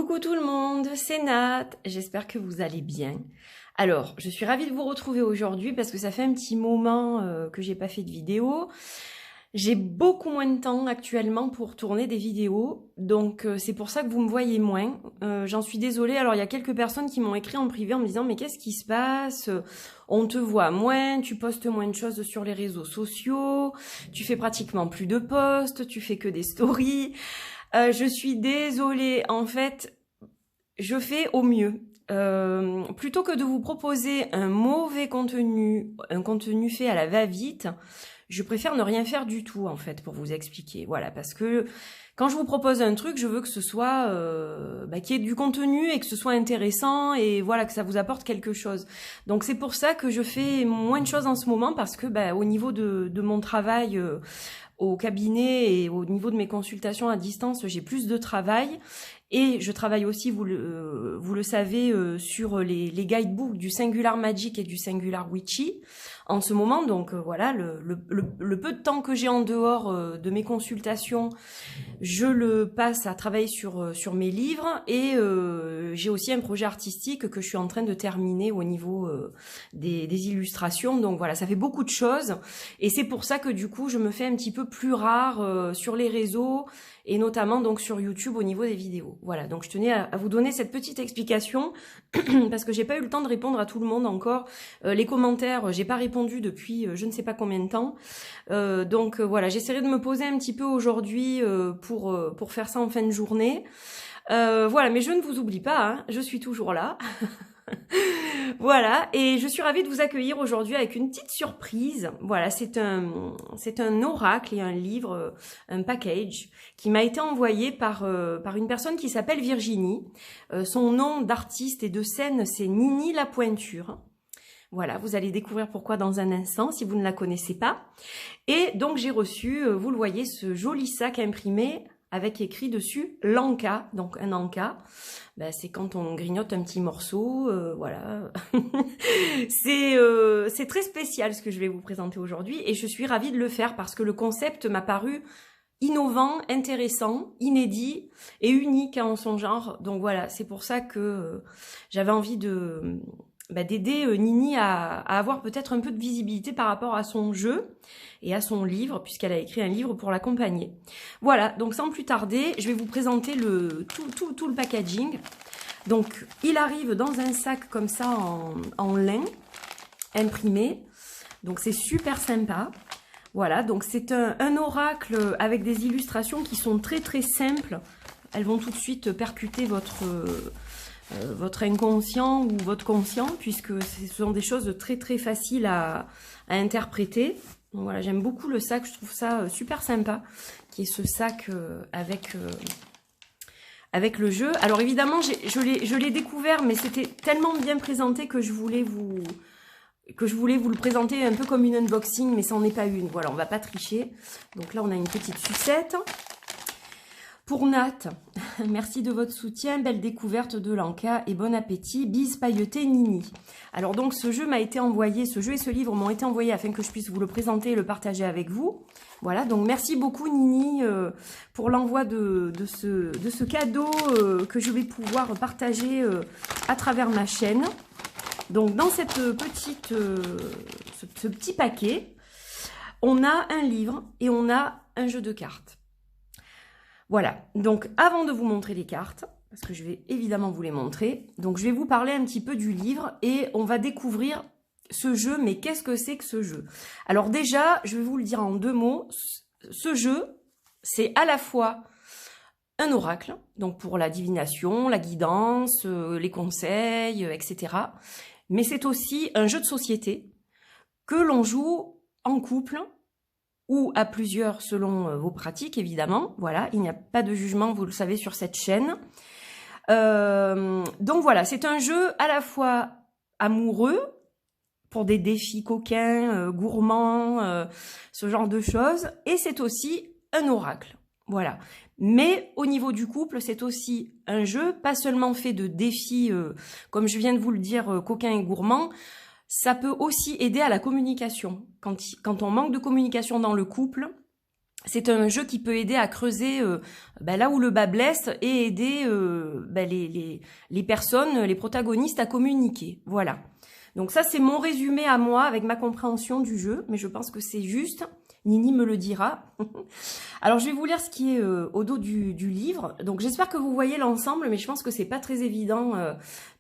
Coucou tout le monde, c'est Nat, j'espère que vous allez bien. Alors, je suis ravie de vous retrouver aujourd'hui parce que ça fait un petit moment que j'ai pas fait de vidéo. J'ai beaucoup moins de temps actuellement pour tourner des vidéos, donc c'est pour ça que vous me voyez moins. J'en suis désolée, alors il y a quelques personnes qui m'ont écrit en privé en me disant « Mais qu'est-ce qui se passe ? On te voit moins, tu postes moins de choses sur les réseaux sociaux, tu fais pratiquement plus de posts, tu fais que des stories. » Je suis désolée, en fait, je fais au mieux. Plutôt que de vous proposer un mauvais contenu, un contenu fait à la va-vite, je préfère ne rien faire du tout, en fait, pour vous expliquer. Voilà, parce que quand je vous propose un truc, je veux que ce soit, qu'il y ait du contenu et que ce soit intéressant et voilà, que ça vous apporte quelque chose. Donc c'est pour ça que je fais moins de choses en ce moment parce que, au niveau de mon travail, au cabinet et au niveau de mes consultations à distance, j'ai plus de travail et je travaille aussi, vous le savez, sur les guidebooks du Singular Magic et du Singular Witchy en ce moment. Donc voilà, le peu de temps que j'ai en dehors de mes consultations, je le passe à travailler sur mes livres et j'ai aussi un projet artistique que je suis en train de terminer au niveau des illustrations. Donc voilà, ça fait beaucoup de choses et c'est pour ça que du coup je me fais un petit peu plus rare sur les réseaux et notamment donc sur YouTube au niveau des vidéos. Voilà, donc je tenais à vous donner cette petite explication parce que j'ai pas eu le temps de répondre à tout le monde encore. Les commentaires, j'ai pas répondu depuis je ne sais pas combien de temps. Donc voilà, j'essaierai de me poser un petit peu aujourd'hui pour faire ça en fin de journée. Voilà, mais je ne vous oublie pas, hein, je suis toujours là. Voilà, et je suis ravie de vous accueillir aujourd'hui avec une petite surprise. Voilà, c'est un oracle et un livre, un package qui m'a été envoyé par une personne qui s'appelle Virginie. Son nom d'artiste et de scène, c'est Nini La Pointure. Voilà, vous allez découvrir pourquoi dans un instant si vous ne la connaissez pas. Et donc j'ai reçu, vous le voyez, ce joli sac imprimé avec écrit dessus l'anka, donc un anka. C'est quand on grignote un petit morceau, voilà. C'est très spécial ce que je vais vous présenter aujourd'hui et je suis ravie de le faire parce que le concept m'a paru innovant, intéressant, inédit et unique en son genre. Donc voilà, c'est pour ça que j'avais envie d'aider Nini à avoir peut-être un peu de visibilité par rapport à son jeu et à son livre, puisqu'elle a écrit un livre pour l'accompagner. Voilà, donc sans plus tarder, je vais vous présenter tout le packaging. Donc, il arrive dans un sac comme ça en lin, imprimé. Donc, c'est super sympa. Voilà, donc c'est un oracle avec des illustrations qui sont très très simples. Elles vont tout de suite percuter votre inconscient ou votre conscient, puisque ce sont des choses très très faciles à interpréter. Donc voilà, j'aime beaucoup le sac, je trouve ça super sympa, qui est ce sac avec le jeu. Alors évidemment, je l'ai découvert, mais c'était tellement bien présenté que je voulais vous le présenter un peu comme une unboxing, mais ça n'en est pas une. Voilà, on va pas tricher. Donc là, on a une petite sucette. Pour Nat, merci de votre soutien, belle découverte de l'anka et bon appétit, bise pailletée Nini. Alors donc ce jeu m'a été envoyé, ce jeu et ce livre m'ont été envoyés afin que je puisse vous le présenter et le partager avec vous. Voilà, donc merci beaucoup Nini pour l'envoi de ce cadeau que je vais pouvoir partager à travers ma chaîne. Donc dans cette ce petit paquet, on a un livre et on a un jeu de cartes. Voilà, donc avant de vous montrer les cartes, parce que je vais évidemment vous les montrer, donc je vais vous parler un petit peu du livre et on va découvrir ce jeu, mais qu'est-ce que c'est que ce jeu? Alors déjà, je vais vous le dire en 2 mots, ce jeu, c'est à la fois un oracle, donc pour la divination, la guidance, les conseils, etc. Mais c'est aussi un jeu de société que l'on joue en couple, ou à plusieurs selon vos pratiques, évidemment. Voilà, il n'y a pas de jugement, vous le savez, sur cette chaîne. Donc voilà, c'est un jeu à la fois amoureux, pour des défis coquins, gourmands, ce genre de choses, et c'est aussi un oracle. Voilà. Mais au niveau du couple, c'est aussi un jeu, pas seulement fait de défis, comme je viens de vous le dire, coquins et gourmands. Ça peut aussi aider à la communication. Quand on manque de communication dans le couple, C'est un jeu qui peut aider à creuser là où le bas blesse et aider les personnes, les protagonistes à communiquer. Voilà. Donc ça, c'est mon résumé à moi avec ma compréhension du jeu, mais je pense que c'est juste. Nini me le dira. Alors, je vais vous lire ce qui est au dos du livre. Donc, j'espère que vous voyez l'ensemble, mais je pense que c'est pas très évident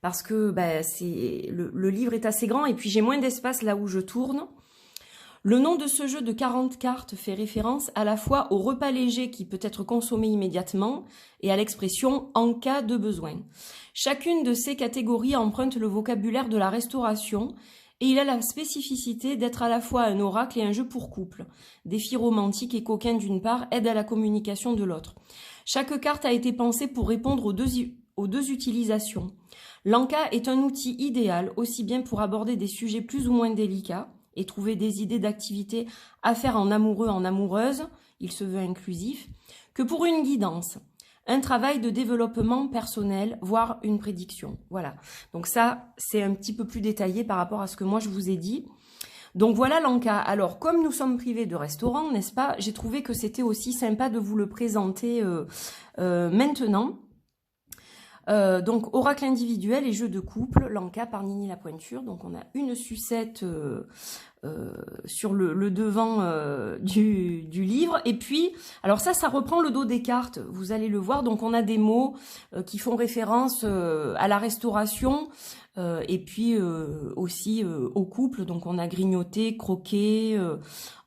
parce que le livre est assez grand et puis j'ai moins d'espace là où je tourne. Le nom de ce jeu de 40 cartes fait référence à la fois au repas léger qui peut être consommé immédiatement et à l'expression « en cas de besoin ». Chacune de ces catégories emprunte le vocabulaire de la restauration et il a la spécificité d'être à la fois un oracle et un jeu pour couple. Défi romantique et coquin d'une part, aide à la communication de l'autre. Chaque carte a été pensée pour répondre aux deux utilisations. L'Anka est un outil idéal aussi bien pour aborder des sujets plus ou moins délicats et trouver des idées d'activités à faire en amoureux, en amoureuse, il se veut inclusif, que pour une guidance, un travail de développement personnel, voire une prédiction. Voilà. Donc ça, c'est un petit peu plus détaillé par rapport à ce que moi je vous ai dit. Donc voilà l'Anka. Alors, comme nous sommes privés de restaurant, n'est-ce pas, j'ai trouvé que c'était aussi sympa de vous le présenter maintenant. Donc, oracle individuel et jeu de couple, l'Anka par Nini la Pointure. Donc, on a une sucette sur le devant du livre. Et puis, alors ça reprend le dos des cartes, vous allez le voir. Donc, on a des mots qui font référence à la restauration et puis aussi au couple. Donc, on a grignoter, croquer,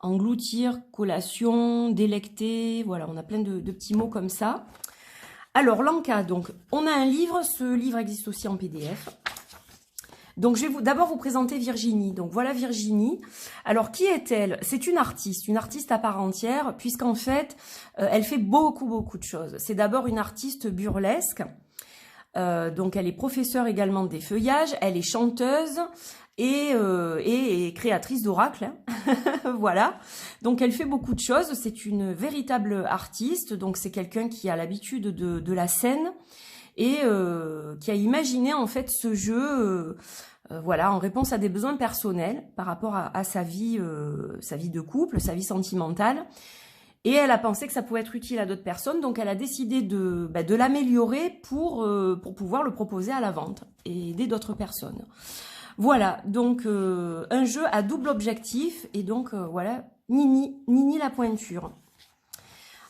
engloutir, collation, délecter. Voilà, on a plein de petits mots comme ça. Alors, l'Anka, donc, on a un livre. Ce livre existe aussi en PDF. Donc, je vais d'abord vous présenter Virginie. Donc, voilà Virginie. Alors, qui est-elle? C'est une artiste à part entière, puisqu'en fait, elle fait beaucoup de choses. C'est d'abord une artiste burlesque. Donc, elle est professeure également des feuillages. Elle est chanteuse et créatrice d'oracles. Hein. Voilà. Donc, elle fait beaucoup de choses. C'est une véritable artiste. Donc, c'est quelqu'un qui a l'habitude de la scène et qui a imaginé en fait ce jeu voilà, en réponse à des besoins personnels par rapport à sa vie de couple, sa vie sentimentale. Et elle a pensé que ça pouvait être utile à d'autres personnes, donc elle a décidé de l'améliorer pour pouvoir le proposer à la vente et aider d'autres personnes. Voilà, donc un jeu à double objectif, et donc voilà, Nini la Pointure.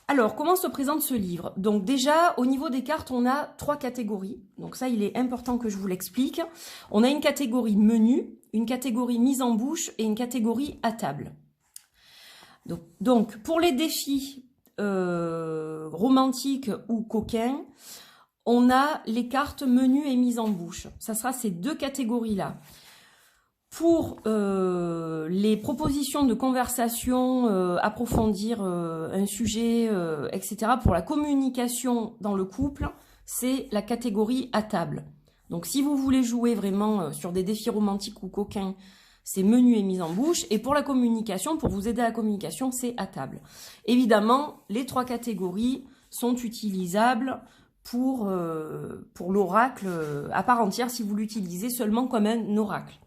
Alors, comment se présente ce livre? Donc déjà, au niveau des cartes, on a 3 catégories. Donc ça, il est important que je vous l'explique. On a une catégorie menu, une catégorie mise en bouche et une catégorie à table. Donc pour les défis romantiques ou coquins, on a les cartes menu et mise en bouche. Ça sera ces 2 catégories-là. Pour les propositions de conversation, approfondir un sujet, etc., pour la communication dans le couple, c'est la catégorie à table. Donc si vous voulez jouer vraiment sur des défis romantiques ou coquins, c'est menu et mise en bouche. Et pour la communication, pour vous aider à la communication, c'est à table. Évidemment, les 3 catégories sont utilisables pour l'oracle à part entière si vous l'utilisez seulement comme un oracle.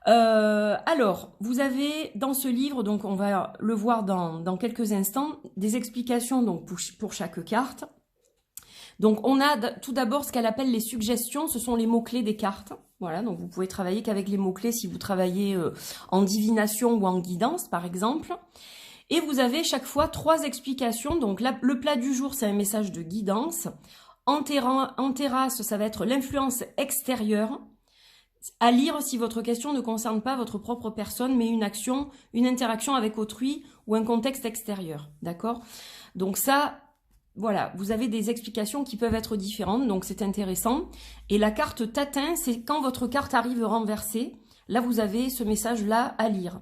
Alors, vous avez dans ce livre, donc on va le voir dans quelques instants, des explications donc pour chaque carte. Donc on a tout d'abord ce qu'elle appelle les suggestions, ce sont les mots-clés des cartes. Voilà, donc vous pouvez travailler qu'avec les mots-clés si vous travaillez en divination ou en guidance par exemple. Et vous avez chaque fois 3 explications. Donc là, le plat du jour, c'est un message de guidance. En terrasse, ça va être l'influence extérieure. À lire si votre question ne concerne pas votre propre personne, mais une action, une interaction avec autrui ou un contexte extérieur. D'accord? Donc ça, voilà, vous avez des explications qui peuvent être différentes, donc c'est intéressant. Et la carte tatin, c'est quand votre carte arrive renversée, là vous avez ce message-là à lire.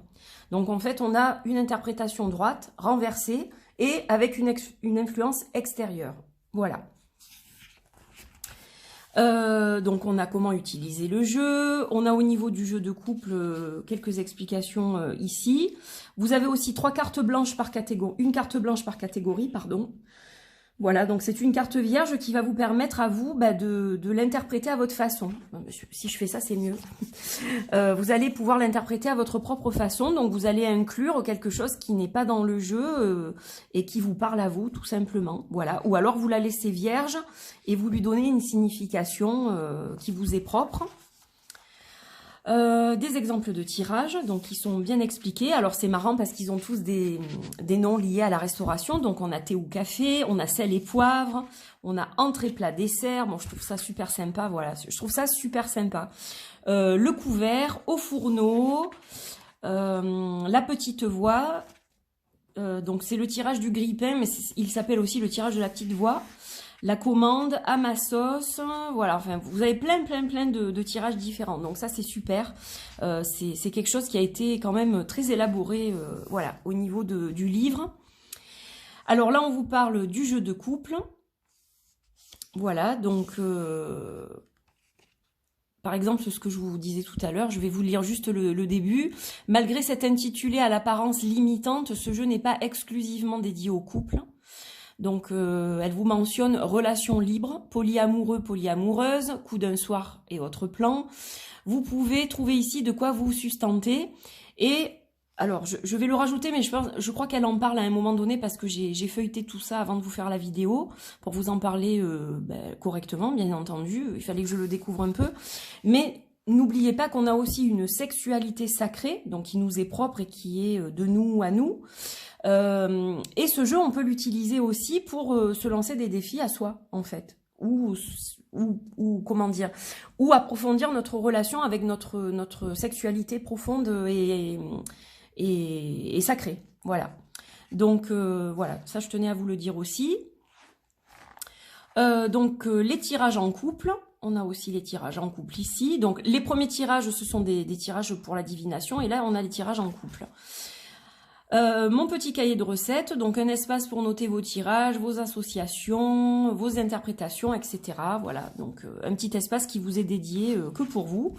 Donc en fait, on a une interprétation droite, renversée, et avec une influence extérieure. Voilà. Donc on a comment utiliser le jeu, on a au niveau du jeu de couple quelques explications ici. Vous avez aussi 3 cartes blanches par catégorie, une carte blanche par catégorie, pardon. Voilà, donc c'est une carte vierge qui va vous permettre à vous de l'interpréter à votre façon. Si je fais ça, c'est mieux. Vous allez pouvoir l'interpréter à votre propre façon, donc vous allez inclure quelque chose qui n'est pas dans le jeu et qui vous parle à vous, tout simplement. Voilà. Ou alors vous la laissez vierge et vous lui donnez une signification qui vous est propre. Des exemples de tirages, donc qui sont bien expliqués. Alors c'est marrant parce qu'ils ont tous des noms liés à la restauration. Donc on a thé ou café, on a sel et poivre, on a entrée plat dessert. Bon, je trouve ça super sympa. Voilà, je trouve ça super sympa. Le couvert, au fourneau, la petite voix. Donc c'est le tirage du grille-pain, mais il s'appelle aussi le tirage de la petite voix. La commande, à ma sauce, voilà, enfin, vous avez plein de tirages différents. Donc ça, c'est super. C'est quelque chose qui a été quand même très élaboré, voilà, au niveau du livre. Alors là, on vous parle du jeu de couple. Voilà, donc, par exemple, ce que je vous disais tout à l'heure, je vais vous lire juste le début. Malgré cet intitulé à l'apparence limitante, ce jeu n'est pas exclusivement dédié au couple. Donc, elle vous mentionne relations libres, polyamoureux, polyamoureuse, coup d'un soir et autres plans. Vous pouvez trouver ici de quoi vous sustenter. Et, alors, je vais le rajouter, mais je crois qu'elle en parle à un moment donné parce que j'ai feuilleté tout ça avant de vous faire la vidéo pour vous en parler correctement, bien entendu. Il fallait que je le découvre un peu. Mais n'oubliez pas qu'on a aussi une sexualité sacrée, donc qui nous est propre et qui est de nous à nous. Et ce jeu, on peut l'utiliser aussi pour se lancer des défis à soi, en fait. Ou comment dire, ou approfondir notre relation avec notre sexualité profonde et sacrée. Voilà. Donc, voilà, ça je tenais à vous le dire aussi. Donc, les tirages en couple. On a aussi les tirages en couple ici. Donc, les premiers tirages, ce sont des tirages pour la divination. Et là, on a les tirages en couple. Mon petit cahier de recettes, donc un espace pour noter vos tirages, vos associations, vos interprétations, etc. Voilà, donc un petit espace qui vous est dédié que pour vous.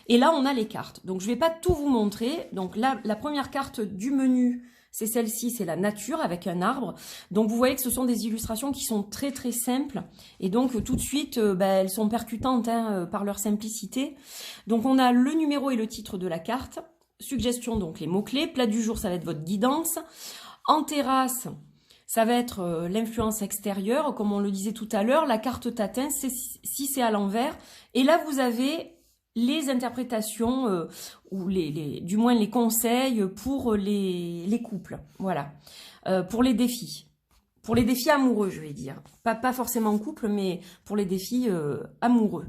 Et là, on a les cartes. Donc, je ne vais pas tout vous montrer. Donc là, la première carte du menu, c'est celle-ci, c'est la nature avec un arbre. Donc, vous voyez que ce sont des illustrations qui sont très simples. Et donc, tout de suite, elles sont percutantes par leur simplicité. Donc, on a le numéro et le titre de la carte. Suggestion, donc les mots-clés. Plat du jour, ça va être votre guidance. En terrasse, ça va être l'influence extérieure, comme on le disait tout à l'heure. La carte tatin, si c'est à l'envers. Et là, vous avez les interprétations, ou du moins les conseils pour les couples. Voilà. Pour les défis. Pour les défis amoureux, je vais dire. Pas forcément en couple, mais pour les défis amoureux.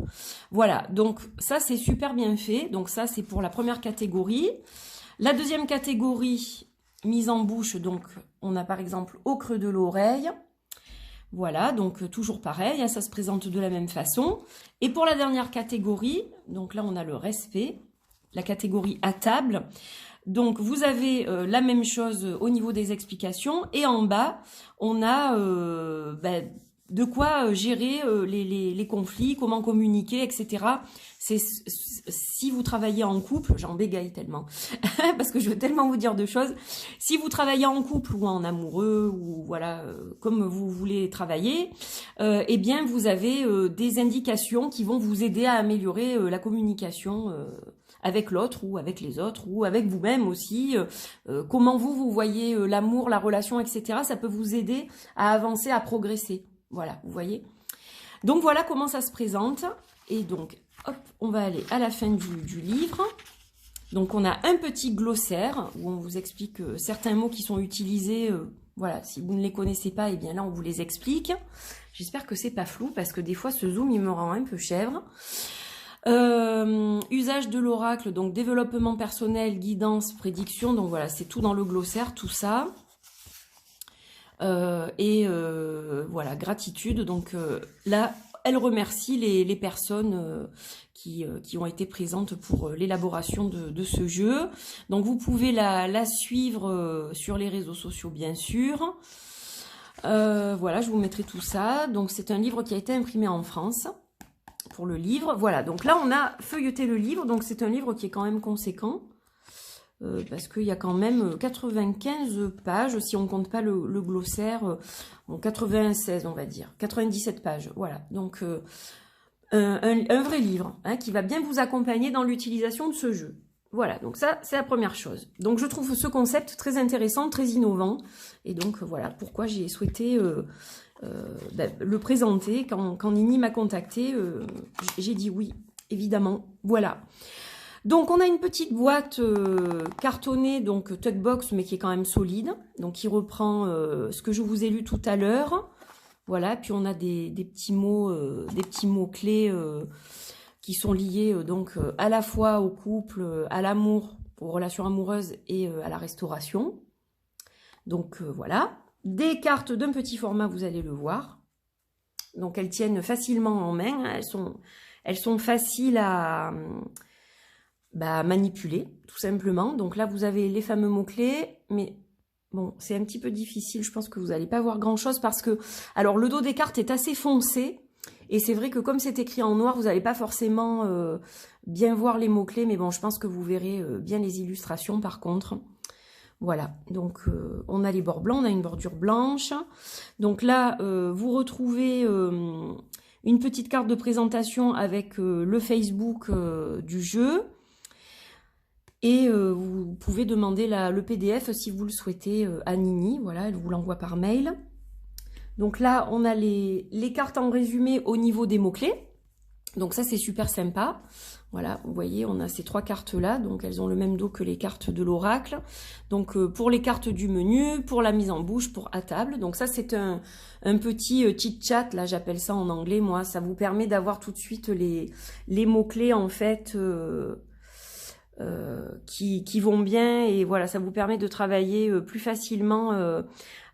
Voilà, donc ça, c'est super bien fait. Donc ça, c'est pour la première catégorie. La deuxième catégorie, mise en bouche, donc on a par exemple au creux de l'oreille. Voilà, donc toujours pareil, hein, ça se présente de la même façon. Et pour la dernière catégorie, donc là, on a le respect, la catégorie à table. Donc, vous avez la même chose au niveau des explications. Et en bas, on a de quoi gérer les conflits, comment communiquer, etc. Si vous travaillez en couple, j'en bégaye tellement, parce que je veux tellement vous dire de choses. Si vous travaillez en couple ou en amoureux, ou voilà, comme vous voulez travailler, eh bien, vous avez des indications qui vont vous aider à améliorer la communication avec l'autre ou avec les autres ou avec vous-même aussi, comment vous voyez l'amour, la relation, etc. Ça peut vous aider à avancer, à progresser. Voilà, vous voyez. Donc voilà comment ça se présente. Et donc, hop, on va aller à la fin du livre. Donc on a un petit glossaire où on vous explique certains mots qui sont utilisés. Voilà, si vous ne les connaissez pas, eh bien là on vous les explique. J'espère que c'est pas flou parce que des fois ce zoom il me rend un peu chèvre. Usage de l'oracle, donc développement personnel, guidance, prédiction, donc voilà, c'est tout dans le glossaire, tout ça. Voilà, gratitude, donc là, elle remercie les personnes qui ont été présentes pour l'élaboration de ce jeu. Donc vous pouvez la suivre sur les réseaux sociaux, bien sûr. Voilà, je vous mettrai tout ça. Donc c'est un livre qui a été imprimé en France. Pour le livre, voilà, donc là on a feuilleté le livre, donc c'est un livre qui est quand même conséquent. parce qu'il y a quand même 95 pages, si on compte pas le glossaire, bon, 96 on va dire, 97 pages, voilà. Donc un vrai livre hein, qui va bien vous accompagner dans l'utilisation de ce jeu. Voilà, donc ça c'est la première chose. Donc je trouve ce concept très intéressant, très innovant, et donc voilà pourquoi j'ai souhaité le présenter. Quand Nini m'a contacté, j'ai dit oui, évidemment, voilà. Donc on a une petite boîte cartonnée, donc Tugbox, mais qui est quand même solide, donc qui reprend ce que je vous ai lu tout à l'heure. Voilà, puis on a des petits mots clés qui sont liés donc à la fois au couple, à l'amour, aux relations amoureuses et à la restauration. Donc voilà, des cartes d'un petit format, vous allez le voir. Donc elles tiennent facilement en main, elles sont faciles à manipuler, tout simplement. Donc là, vous avez les fameux mots-clés, mais bon, c'est un petit peu difficile, je pense que vous n'allez pas voir grand-chose parce que, alors le dos des cartes est assez foncé, et c'est vrai que comme c'est écrit en noir, vous n'allez pas forcément bien voir les mots-clés, mais bon, je pense que vous verrez bien les illustrations par contre. Voilà, donc on a les bords blancs, on a une bordure blanche. Donc là, vous retrouvez une petite carte de présentation avec le Facebook du jeu. Et vous pouvez demander le PDF si vous le souhaitez à Nini. Voilà, elle vous l'envoie par mail. Donc là, on a les cartes en résumé au niveau des mots-clés. Donc ça, c'est super sympa. Voilà, vous voyez, on a ces 3 cartes-là. Donc elles ont le même dos que les cartes de l'oracle. Donc pour les cartes du menu, pour la mise en bouche, pour à table. Donc ça, c'est un petit chit-chat, là j'appelle ça en anglais, moi. Ça vous permet d'avoir tout de suite les mots-clés, en fait... qui vont bien, et voilà, ça vous permet de travailler plus facilement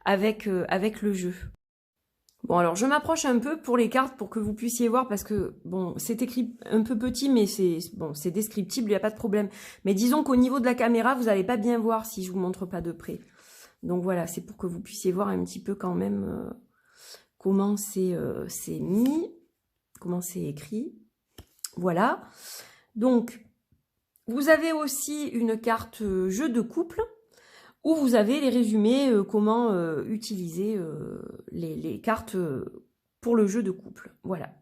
avec le jeu. Bon, alors je m'approche un peu pour les cartes pour que vous puissiez voir, parce que bon, c'est écrit un peu petit, mais c'est descriptible, il n'y a pas de problème. Mais disons qu'au niveau de la caméra, vous n'allez pas bien voir si je vous montre pas de près. Donc voilà, c'est pour que vous puissiez voir un petit peu quand même comment c'est mis, comment c'est écrit. Voilà. Donc vous avez aussi une carte jeu de couple où vous avez les résumés comment utiliser les cartes pour le jeu de couple. Voilà.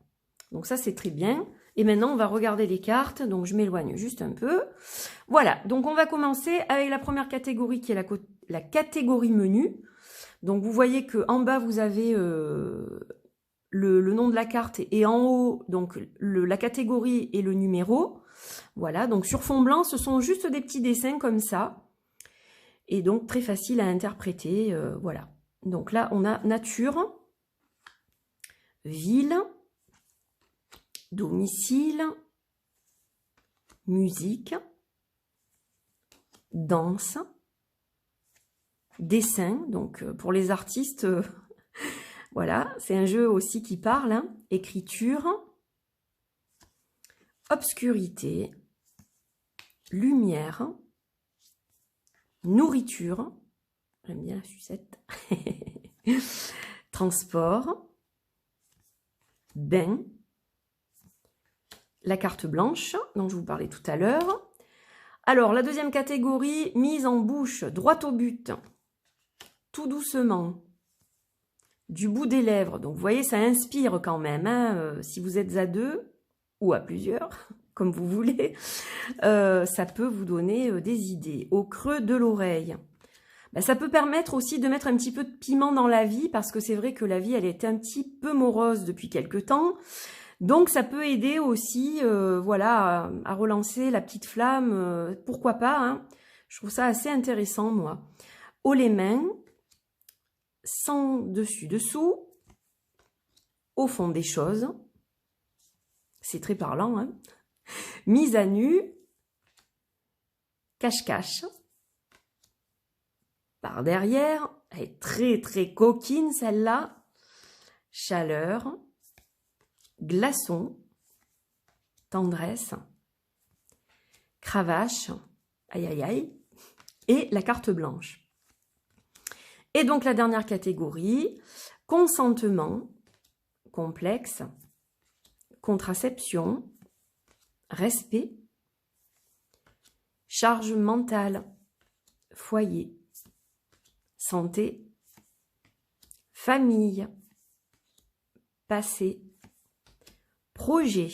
Donc ça, c'est très bien. Et maintenant, on va regarder les cartes. Donc, je m'éloigne juste un peu. Voilà. Donc, on va commencer avec la première catégorie qui est la catégorie menu. Donc, vous voyez qu'en bas, vous avez le nom de la carte et en haut, donc la catégorie et le numéro. Voilà, donc sur fond blanc, ce sont juste des petits dessins comme ça. Et donc très facile à interpréter, voilà. Donc là, on a nature, ville, domicile, musique, danse, dessin. Donc pour les artistes, voilà, c'est un jeu aussi qui parle, hein. Écriture, obscurité, lumière, nourriture, j'aime bien la sucette, transport, bain, la carte blanche dont je vous parlais tout à l'heure. Alors, la deuxième catégorie, mise en bouche, droit au but, tout doucement, du bout des lèvres. Donc, vous voyez, ça inspire quand même, hein, si vous êtes à 2 ou à plusieurs, comme vous voulez, ça peut vous donner des idées. Au creux de l'oreille. Ben, ça peut permettre aussi de mettre un petit peu de piment dans la vie, parce que c'est vrai que la vie, elle est un petit peu morose depuis quelque temps. Donc, ça peut aider aussi voilà, à relancer la petite flamme. Pourquoi pas, hein. Je trouve ça assez intéressant, moi. Haut les mains, sans dessus-dessous, au fond des choses. C'est très parlant, hein. Mise à nu, cache-cache, par derrière, elle est très très coquine celle-là, chaleur, glaçon, tendresse, cravache, aïe aïe aïe, et la carte blanche. Et donc la dernière catégorie, consentement, complexe, contraception, respect, charge mentale, foyer, santé, famille, passé, projet,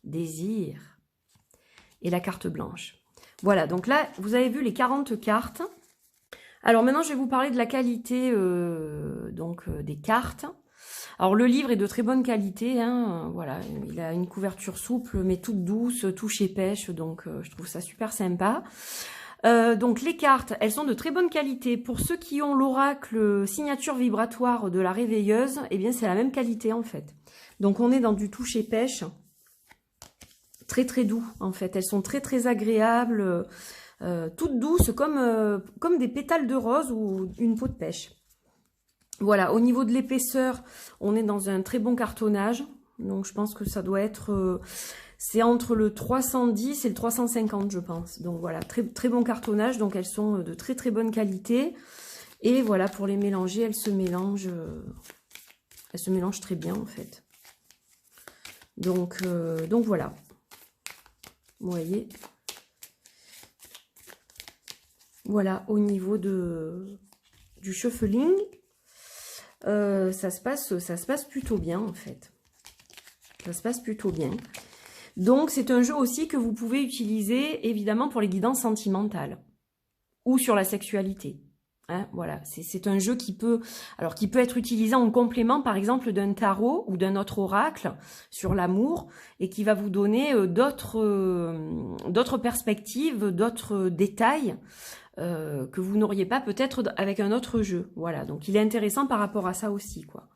désir et la carte blanche. Voilà, donc là, vous avez vu les 40 cartes. Alors maintenant, je vais vous parler de la qualité des cartes. Alors le livre est de très bonne qualité, hein, voilà, il a une couverture souple mais toute douce, touche et pêche, donc je trouve ça super sympa. Donc les cartes, elles sont de très bonne qualité. Pour ceux qui ont l'oracle signature vibratoire de la réveilleuse, eh bien c'est la même qualité en fait. Donc on est dans du touche et pêche, très très doux en fait. Elles sont très très agréables, toutes douces comme des pétales de rose ou une peau de pêche. Voilà, au niveau de l'épaisseur, on est dans un très bon cartonnage. Donc je pense que ça doit être... c'est entre le 310 et le 350, je pense. Donc voilà, très, très bon cartonnage. Donc elles sont de très très bonne qualité. Et voilà, pour les mélanger, elles se mélangent très bien en fait. Donc voilà. Vous voyez. Voilà, au niveau du shuffling. Ça se passe plutôt bien en fait. Ça se passe plutôt bien. Donc c'est un jeu aussi que vous pouvez utiliser évidemment pour les guidances sentimentales ou sur la sexualité. Hein, voilà, c'est un jeu qui peut être utilisé en complément par exemple d'un tarot ou d'un autre oracle sur l'amour et qui va vous donner d'autres perspectives, d'autres détails que vous n'auriez pas peut-être avec un autre jeu. Voilà, donc il est intéressant par rapport à ça aussi, quoi.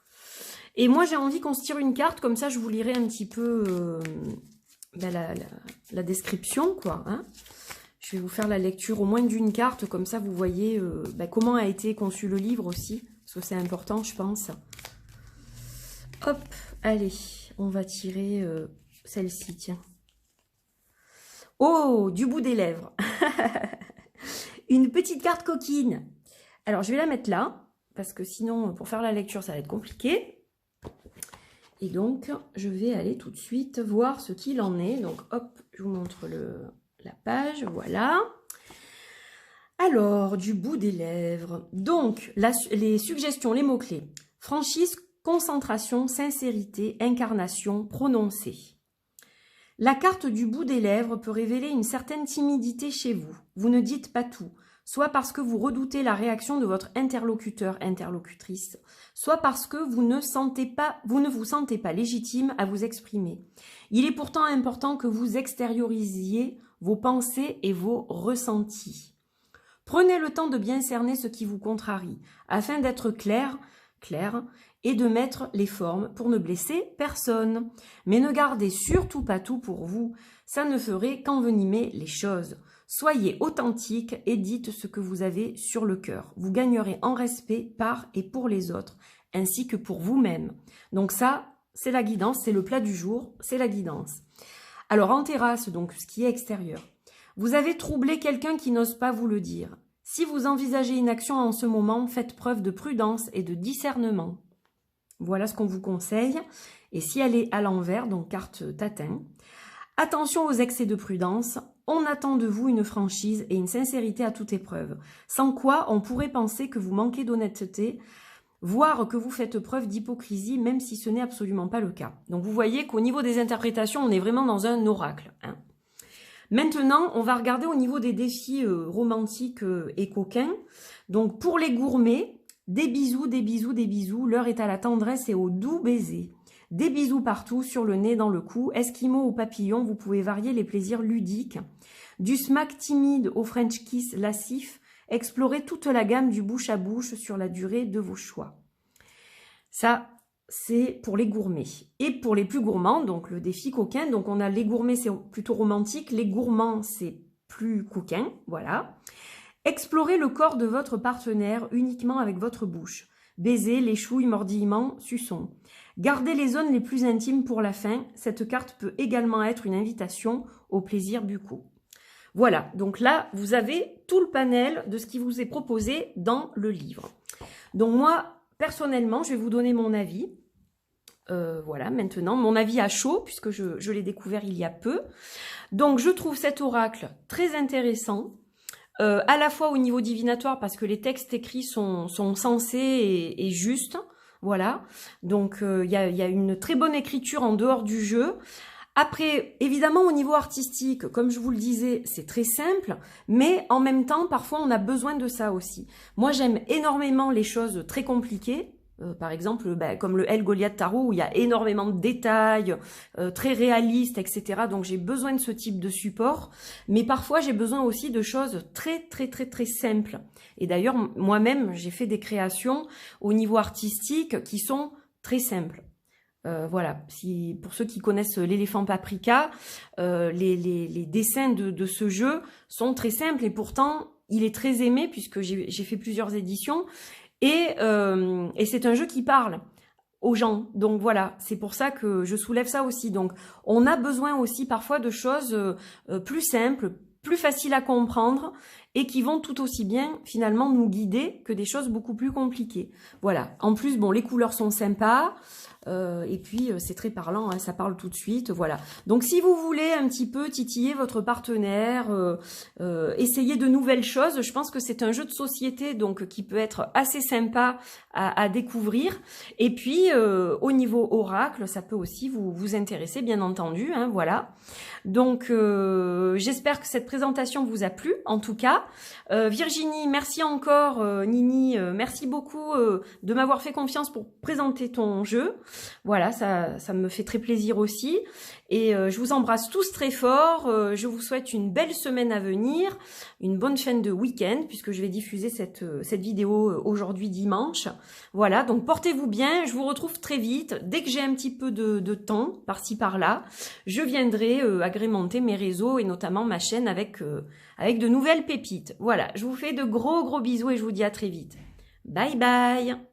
Et moi, j'ai envie qu'on se tire une carte, comme ça je vous lirai un petit peu la description, quoi. Hein. Je vais vous faire la lecture au moins d'une carte, comme ça vous voyez comment a été conçu le livre aussi, parce que c'est important, je pense. Hop, allez, on va tirer celle-ci, tiens. Oh, du bout des lèvres. Une petite carte coquine. Alors, je vais la mettre là, parce que sinon, pour faire la lecture, ça va être compliqué. Et donc, je vais aller tout de suite voir ce qu'il en est. Donc, hop, je vous montre la page, voilà. Alors, du bout des lèvres. Donc, les suggestions, les mots-clés. Franchise, concentration, sincérité, incarnation, prononcé. La carte du bout des lèvres peut révéler une certaine timidité chez vous. Vous ne dites pas tout, soit parce que vous redoutez la réaction de votre interlocuteur, interlocutrice, soit parce que vous ne vous sentez pas légitime à vous exprimer. Il est pourtant important que vous extériorisiez vos pensées et vos ressentis. Prenez le temps de bien cerner ce qui vous contrarie, afin d'être clair et de mettre les formes pour ne blesser personne. Mais ne gardez surtout pas tout pour vous, ça ne ferait qu'envenimer les choses. Soyez authentique et dites ce que vous avez sur le cœur. Vous gagnerez en respect par et pour les autres, ainsi que pour vous-même. Donc ça, c'est la guidance, c'est le plat du jour, c'est la guidance. Alors en terrasse, donc ce qui est extérieur, vous avez troublé quelqu'un qui n'ose pas vous le dire. Si vous envisagez une action en ce moment, faites preuve de prudence et de discernement. Voilà ce qu'on vous conseille. Et si elle est à l'envers, donc carte tatin, attention aux excès de prudence. On attend de vous une franchise et une sincérité à toute épreuve. Sans quoi, on pourrait penser que vous manquez d'honnêteté, voire que vous faites preuve d'hypocrisie, même si ce n'est absolument pas le cas. Donc vous voyez qu'au niveau des interprétations, on est vraiment dans un oracle. Hein. Maintenant, on va regarder au niveau des défis romantiques et coquins. Donc pour les gourmets, des bisous, des bisous, des bisous. L'heure est à la tendresse et au doux baiser. Des bisous partout, sur le nez, dans le cou. Esquimaux ou papillon, vous pouvez varier les plaisirs ludiques. Du smack timide au French kiss lascif. Explorez toute la gamme du bouche à bouche sur la durée de vos choix. Ça, c'est pour les gourmets. Et pour les plus gourmands, donc le défi coquin. Donc on a les gourmets, c'est plutôt romantique. Les gourmands, c'est plus coquin. Voilà. Explorez le corps de votre partenaire uniquement avec votre bouche. Baiser, les chouilles, mordillements, suçons. Gardez les zones les plus intimes pour la fin. Cette carte peut également être une invitation aux plaisirs buccaux. Voilà, donc là, vous avez tout le panel de ce qui vous est proposé dans le livre. Donc moi, personnellement, je vais vous donner mon avis. Voilà, maintenant, mon avis à chaud, puisque je l'ai découvert il y a peu. Donc, je trouve cet oracle très intéressant, à la fois au niveau divinatoire, parce que les textes écrits sont sensés et justes. Voilà, donc il y a une très bonne écriture en dehors du jeu. Après, évidemment, au niveau artistique, comme je vous le disais, c'est très simple, mais en même temps, parfois, on a besoin de ça aussi. Moi, j'aime énormément les choses très compliquées, par exemple, comme le El Goliath Tarot, où il y a énormément de détails, très réalistes, etc. Donc, j'ai besoin de ce type de support, mais parfois, j'ai besoin aussi de choses très, très, très, très simples. Et d'ailleurs, moi-même, j'ai fait des créations au niveau artistique qui sont très simples. Voilà, pour ceux qui connaissent l'éléphant paprika, les dessins de ce jeu sont très simples et pourtant il est très aimé puisque j'ai fait plusieurs éditions et c'est un jeu qui parle aux gens. Donc voilà, c'est pour ça que je soulève ça aussi. Donc on a besoin aussi parfois de choses plus simples, plus faciles à comprendre et qui vont tout aussi bien finalement nous guider que des choses beaucoup plus compliquées. Voilà, en plus bon, les couleurs sont sympas. Et puis c'est très parlant, hein, ça parle tout de suite, voilà. Donc si vous voulez un petit peu titiller votre partenaire, essayer de nouvelles choses, je pense que c'est un jeu de société donc qui peut être assez sympa à découvrir. Et puis au niveau oracle, ça peut aussi vous intéresser, bien entendu, hein, voilà. Donc j'espère que cette présentation vous a plu, en tout cas. Virginie, merci encore, Nini, merci beaucoup de m'avoir fait confiance pour présenter ton jeu. Voilà, ça me fait très plaisir aussi. Et je vous embrasse tous très fort. Je vous souhaite une belle semaine à venir, une bonne fin de week-end, puisque je vais diffuser cette vidéo aujourd'hui dimanche. Voilà, donc portez-vous bien. Je vous retrouve très vite. Dès que j'ai un petit peu de temps, par-ci par-là, je viendrai agrémenter mes réseaux et notamment ma chaîne avec de nouvelles pépites. Voilà, je vous fais de gros bisous et je vous dis à très vite. Bye bye!